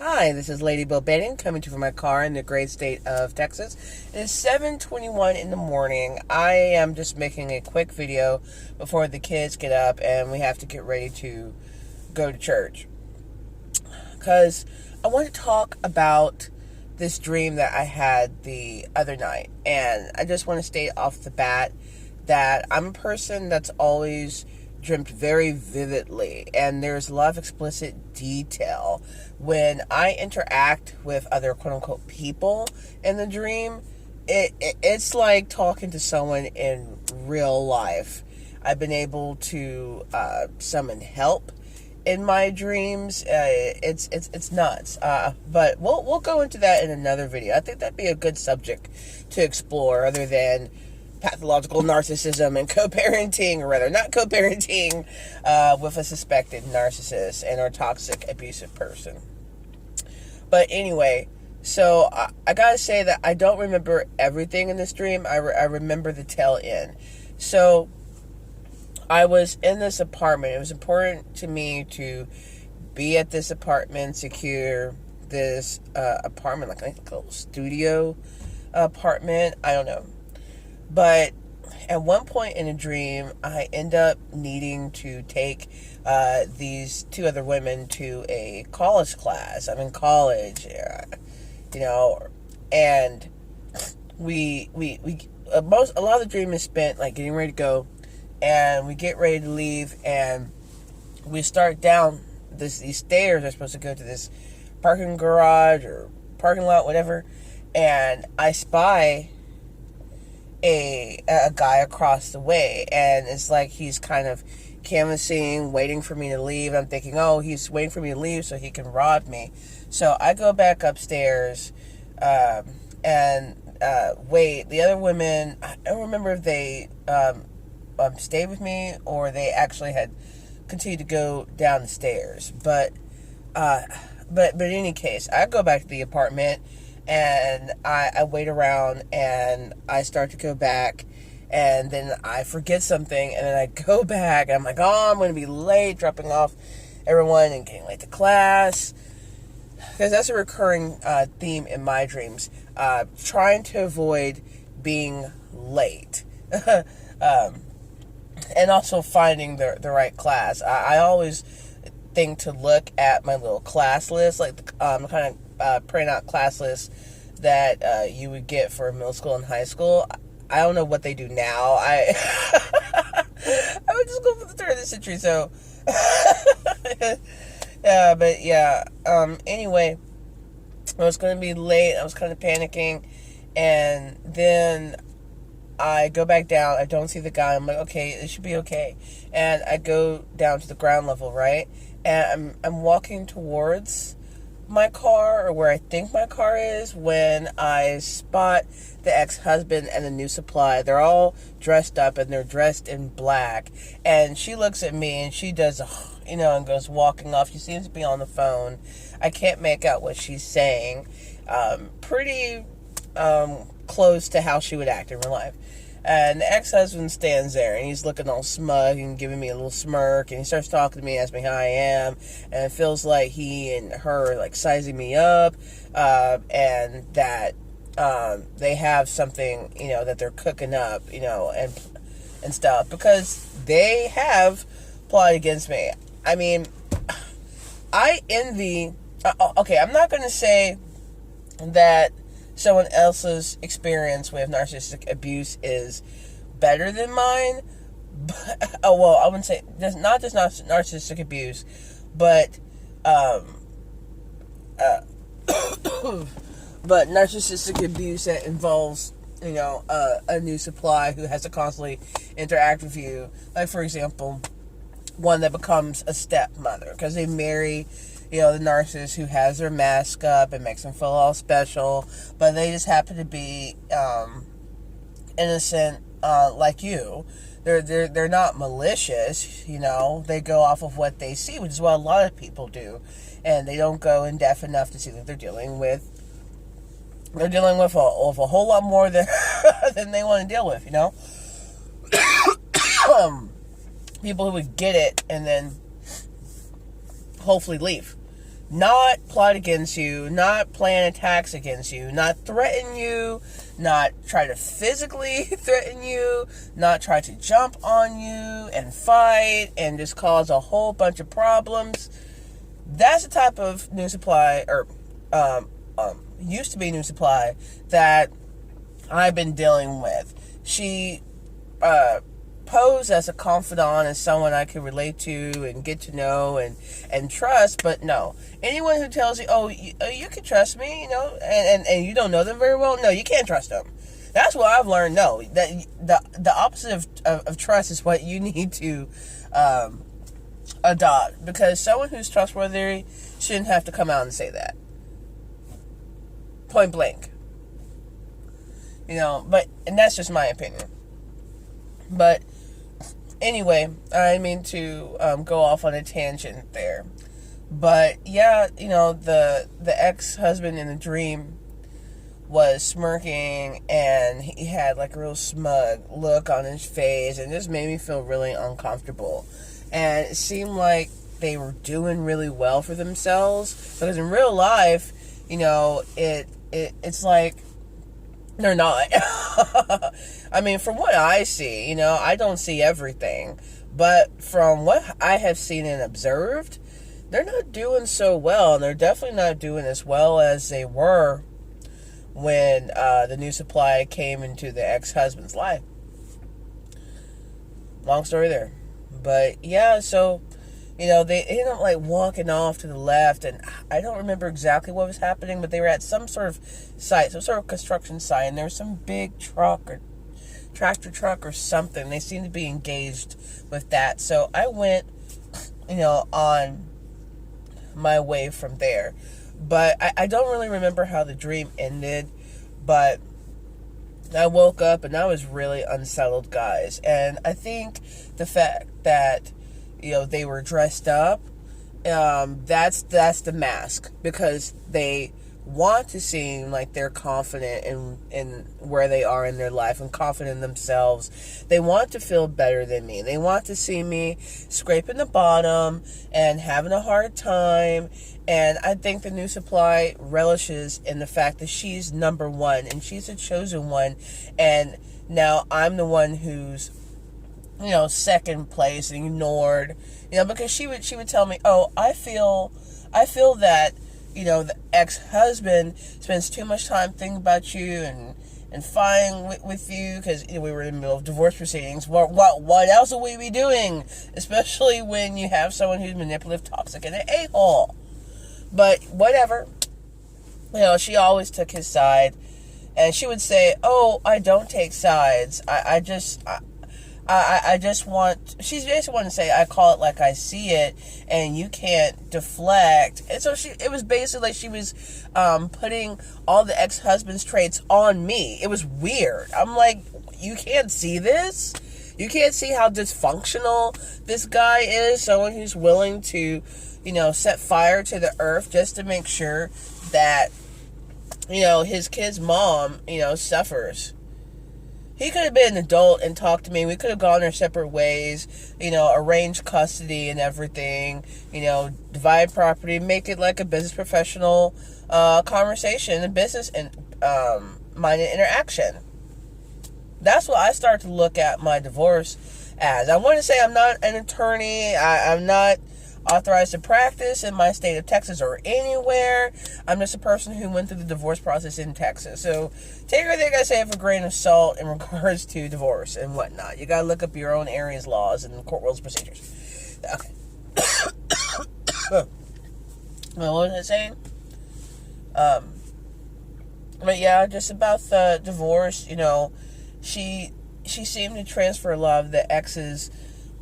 Hi, this is Lady Bill Benning coming to you from my car in the great state of Texas. It is 7:21 in the morning. I am just making a quick video before the kids get up and we have to get ready to go to church. Because I want to talk about this dream that I had the other night. And I just want to state off the bat that I'm a person that's always dreamt very vividly, and there's a lot of explicit detail when I interact with other quote-unquote people in the dream. It's like talking to someone in real life. I've been able to summon help in my dreams. It's nuts, but we'll go into that in another video. I think that'd be a good subject to explore, other than pathological narcissism and co-parenting, or rather not co-parenting, with a suspected narcissist and or toxic abusive person. But anyway, so I gotta say that I don't remember everything in this dream. I remember the tail end. So I was in this apartment. It was important to me to be at this apartment, secure this apartment, like a little studio apartment. I don't know. But at one point in a dream, I end up needing to take these two other women to a college class. I'm in college, and a lot of the dream is spent like getting ready to go, and we get ready to leave, and we start down these stairs. Are supposed to go to this parking garage or parking lot, whatever, and I spy a guy across the way, and it's like he's kind of canvassing, waiting for me to leave. I'm thinking, oh, he's waiting for me to leave so he can rob me. So I go back upstairs and wait. The other women, I don't remember if they stayed with me or they actually had continued to go down the stairs. But in any case, I go back to the apartment. And I wait around, and I start to go back, and then I forget something, and then I go back, and I'm like, oh, I'm going to be late, dropping off everyone and getting late to class. Because that's a recurring theme in my dreams, trying to avoid being late. And also finding the right class. I always think to look at my little class list, like the kind of print out class list that you would get for middle school and high school. I don't know what they do now. I would just go for the turn of the century. So yeah, but yeah. Anyway, I was going to be late. I was kind of panicking, and then I go back down. I don't see the guy. I'm like, okay, it should be okay. And I go down to the ground level, right? And I'm walking towards my car, or where I think my car is, when I spot the ex-husband and the new supply. They're all dressed up, and they're dressed in black. And she looks at me, and she does, and goes walking off. She seems to be on the phone. I can't make out what she's saying. Pretty close to how she would act in real life. And the ex-husband stands there, and he's looking all smug and giving me a little smirk, and he starts talking to me, asking me how I am, and it feels like he and her are like sizing me up, and that they have something, that they're cooking up, and stuff, because they have plotted against me. I mean, I envy, okay, I'm not going to say that someone else's experience with narcissistic abuse is better than mine. But, I wouldn't say, not just narcissistic abuse, but but narcissistic abuse that involves, a new supply who has to constantly interact with you. Like, for example, one that becomes a stepmother because they marry the narcissist who has their mask up and makes them feel all special, but they just happen to be innocent, like you. They're not malicious, They go off of what they see, which is what a lot of people do, and they don't go in depth enough to see that they're dealing with a whole lot more than than they want to deal with, People who would get it and then hopefully leave. not plot against you, not plan attacks against you, not threaten you, not try to physically threaten you, not try to jump on you and fight and just cause a whole bunch of problems. That's the type of new supply, or used to be new supply, that I've been dealing with. She posed as a confidant, as someone I could relate to and get to know and trust, but no. Anyone who tells you, you can trust me, and you don't know them very well, no, you can't trust them. That's what I've learned. No, that the opposite of trust is what you need to adopt, because someone who's trustworthy shouldn't have to come out and say that. Point blank. And that's just my opinion. But anyway, I mean to go off on a tangent there. But yeah, the ex-husband in the dream was smirking, and he had like a real smug look on his face, and this made me feel really uncomfortable. And it seemed like they were doing really well for themselves, because in real life, it's like they're not. I mean, from what I see, I don't see everything, but from what I have seen and observed, they're not doing so well, and they're definitely not doing as well as they were when the new supply came into the ex-husband's life. Long story there. But yeah, so, they ended up like walking off to the left, and I don't remember exactly what was happening, but they were at some sort of site, some sort of construction site, and there was some big truck or tractor truck or something. They seemed to be engaged with that. So I went, on my way from there. But I don't really remember how the dream ended, but I woke up and I was really unsettled, guys. And I think the fact that, they were dressed up, that's the mask, because they want to seem like they're confident in where they are in their life and confident in themselves. They want to feel better than me. They want to see me scraping the bottom and having a hard time. And I think the new supply relishes in the fact that she's number one and she's the chosen one. And now I'm the one who's, second place and ignored, because she would tell me, I feel that, the ex-husband spends too much time thinking about you and fighting with you, because we were in the middle of divorce proceedings. What else would we be doing? Especially when you have someone who's manipulative, toxic, and an a-hole. But whatever. She always took his side. And she would say, I don't take sides. I just want, she's basically wanting to say, I call it like I see it, and you can't deflect. And so it was basically like she was putting all the ex-husband's traits on me. It was weird. I'm like, you can't see this? You can't see how dysfunctional this guy is? Someone who's willing to, set fire to the earth just to make sure that, his kid's mom, suffers. He could have been an adult and talked to me. We could have gone our separate ways, arrange custody and everything, divide property, make it like a business professional conversation, a business and minded interaction. That's what I start to look at my divorce as. I want to say I'm not an attorney. I'm not authorized to practice in my state of Texas or anywhere. I'm just a person who went through the divorce process in Texas. So take everything I say with a grain of salt in regards to divorce and whatnot. You gotta look up your own area's laws and court rules procedures. Okay. Well, what was I saying? But yeah, just about the divorce, she seemed to transfer a lot of the ex's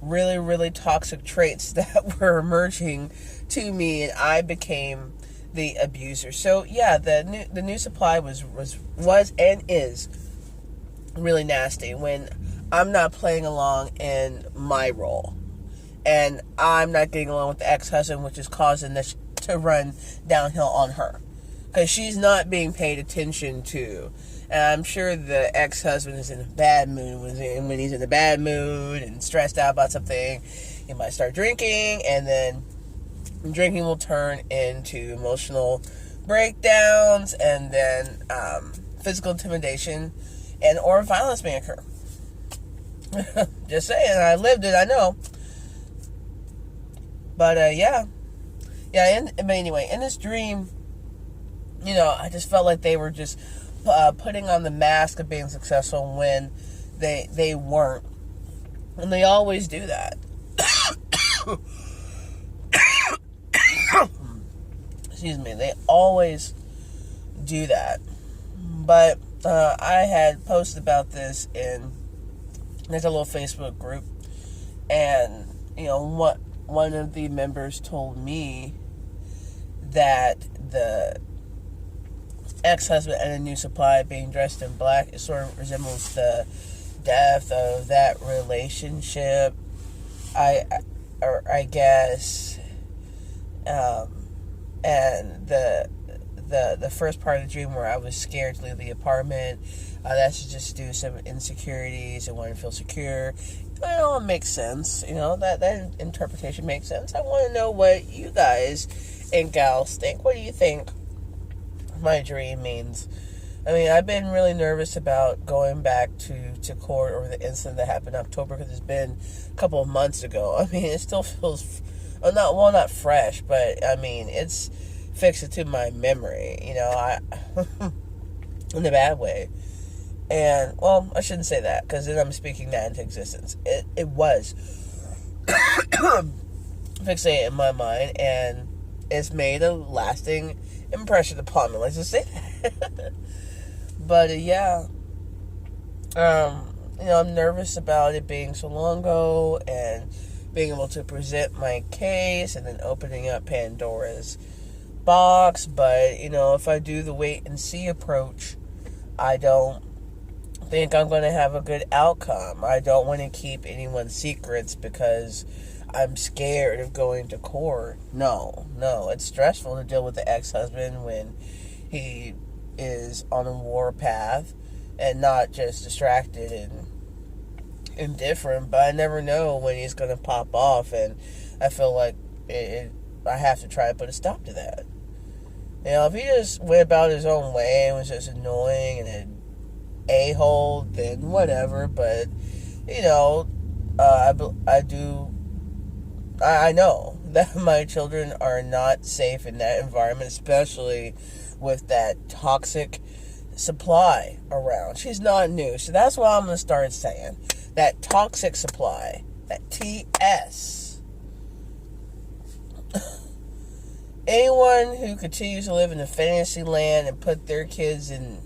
really, really toxic traits that were emerging to me, and I became the abuser. So yeah, the new supply was and is really nasty when I'm not playing along in my role, and I'm not getting along with the ex-husband, which is causing this to run downhill on her, because she's not being paid attention to. And I'm sure the ex-husband is in a bad mood. When he's in a bad mood and stressed out about something, he might start drinking, and then drinking will turn into emotional breakdowns, and then physical intimidation and or violence may occur. Just saying, I lived it, I know. But yeah. But anyway, in this dream, I just felt like they were just putting on the mask of being successful when they weren't. And they always do that. Excuse me. They always do that. But I had posted about this there's a little Facebook group, and one of the members told me that the ex-husband and a new supply being dressed in black, it sort of resembles the death of that relationship. I guess, and the first part of the dream where I was scared to leave the apartment, that's just due to some insecurities and wanting to feel secure. It makes sense. That interpretation makes sense. I want to know what you guys and gals think. What do you think my dream means? I mean, I've been really nervous about going back to court over the incident that happened in October, because it's been a couple of months ago. I mean, it still feels not fresh, but I mean, it's fixed to my memory. I in a bad way. And, well, I shouldn't say that, because then I'm speaking that into existence. It was fixated in my mind, and it's made a lasting impression upon me. Let's just say that. But, yeah. I'm nervous about it being so long ago, and being able to present my case, and then opening up Pandora's box. But, if I do the wait and see approach, I don't think I'm going to have a good outcome. I don't want to keep anyone's secrets because I'm scared of going to court. No, it's stressful to deal with the ex-husband when he is on a war path and not just distracted and indifferent, but I never know when he's going to pop off, and I feel like I have to try to put a stop to that. If he just went about his own way and was just annoying and an a-hole, then whatever. But I know that my children are not safe in that environment, especially with that toxic supply around. She's not new, so that's what I'm going to start saying. That toxic supply, that TS. Anyone who continues to live in a fantasy land and put their kids in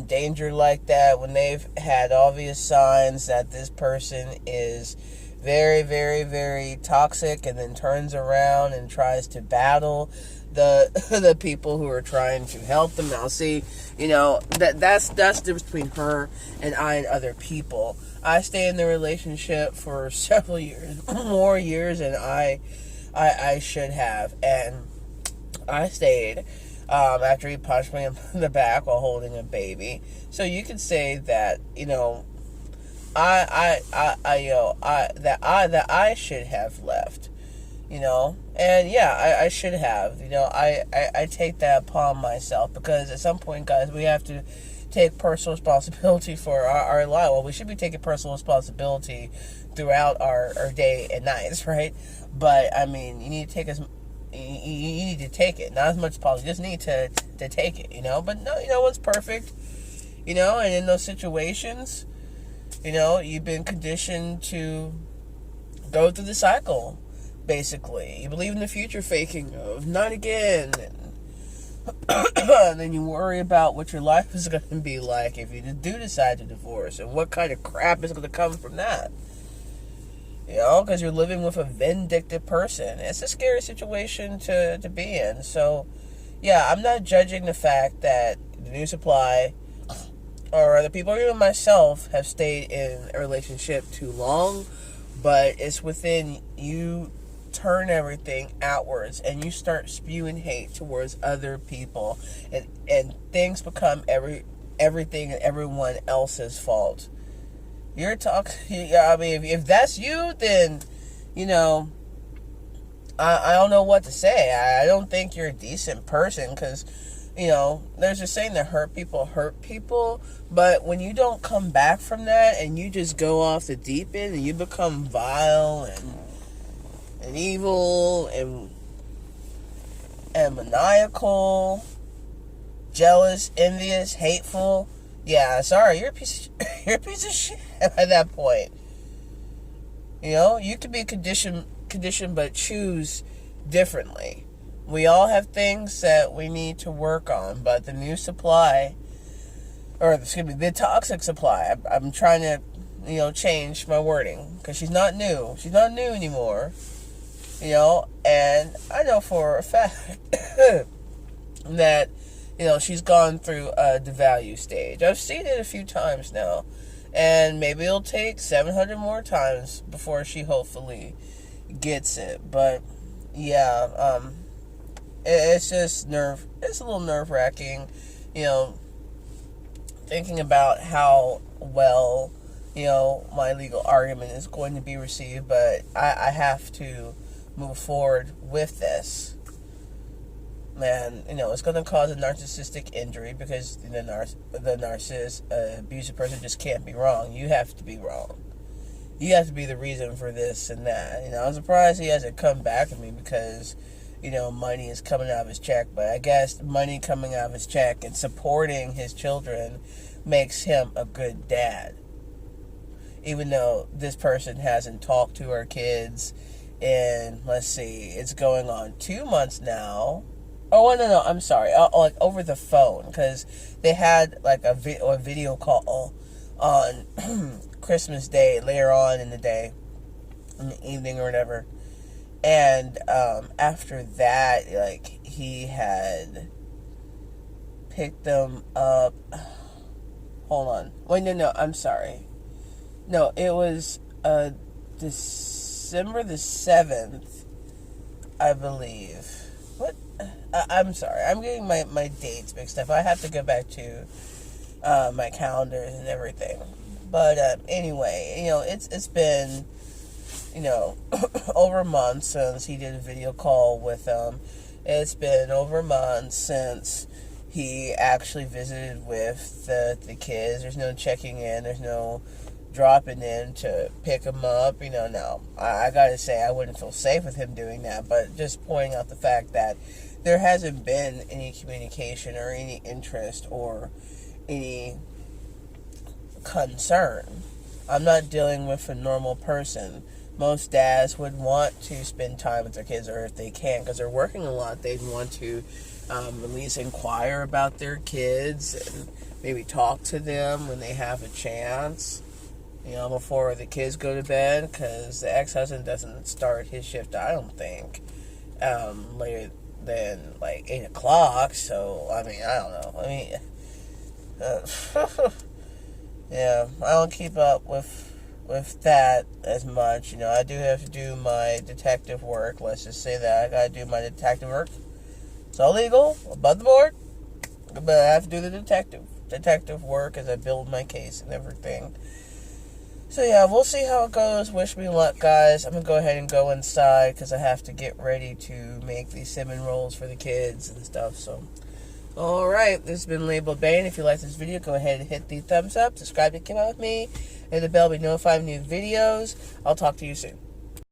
danger like that, when they've had obvious signs that this person is very, very, very toxic, and then turns around and tries to battle the people who are trying to help them. Now, see, that's the difference between her and I and other people. I stay in the relationship for several years, more years than I should have, and I stayed after he punched me in the back while holding a baby. So you could say that I should have left, and yeah, I should have, I take that upon myself, because at some point, guys, we have to take personal responsibility for our life. Well, we should be taking personal responsibility throughout our day and nights, right? But I mean, you need to take you need to take it, not as much as possible. You just need to take it, But no one's perfect, and in those situations, you've been conditioned to go through the cycle, basically. You believe in the future faking of not again, and then you worry about what your life is going to be like if you do decide to divorce, and what kind of crap is going to come from that. Because you're living with a vindictive person. It's a scary situation to be in. So, yeah, I'm not judging the fact that the new supply or other people, or even myself, have stayed in a relationship too long. But it's within you turn everything outwards and you start spewing hate towards other people. And things become everything and everyone else's fault. You're talking. I mean, if that's you, then I don't know what to say. I don't think you're a decent person because, there's a saying that hurt people. But when you don't come back from that and you just go off the deep end and you become vile and evil and maniacal, jealous, envious, hateful, yeah, sorry, you're a piece of shit at that point. You could be conditioned, but choose differently. We all have things that we need to work on, but the new supply, the toxic supply, I'm trying to, change my wording, because she's not new. She's not new anymore, and I know for a fact that, she's gone through a devalue stage. I've seen it a few times now, and maybe it'll take 700 more times before she hopefully gets it. But yeah, it's just it's a little nerve-wracking, thinking about how well, my legal argument is going to be received. But I have to move forward with this. Man, it's going to cause a narcissistic injury, because the narcissist, abusive person just can't be wrong. You have to be wrong. You have to be the reason for this and that. I'm surprised he hasn't come back to me, because, money is coming out of his check. But I guess money coming out of his check and supporting his children makes him a good dad. Even though this person hasn't talked to her kids in, let's see, it's going on 2 months now. Oh, no, I'm sorry. Like over the phone, because they had like a video call on Christmas Day, later on in the day, in the evening or whatever. And after that, like, he had picked them up. Hold on. Wait, no, I'm sorry. No, it was December the 7th, I believe. What? I'm sorry. I'm getting my dates mixed up. I have to go back to my calendars and everything. But anyway, it's been, over a month since he did a video call with them. It's been over a month since he actually visited with the kids. There's no checking in. There's no dropping in to pick him up. Now, I gotta say, I wouldn't feel safe with him doing that, but just pointing out the fact that there hasn't been any communication or any interest or any concern. I'm not dealing with a normal person. Most dads would want to spend time with their kids, or if they can, because they're working a lot, they'd want to at least inquire about their kids and maybe talk to them when they have a chance, before the kids go to bed, because the ex-husband doesn't start his shift, I don't think, later than like 8 o'clock. So I don't know. Yeah, I don't keep up with that as much. I do have to do my detective work. Let's just say that I gotta do my detective work. It's all legal, above the board, but I have to do the detective work as I build my case and everything. So yeah, we'll see how it goes. Wish me luck, guys. I'm going to go ahead and go inside, because I have to get ready to make these cinnamon rolls for the kids and stuff. So, alright, this has been Labeled Bane. If you like this video, go ahead and hit the thumbs up. Subscribe to keep up with me. And the bell to be notified of new videos. I'll talk to you soon.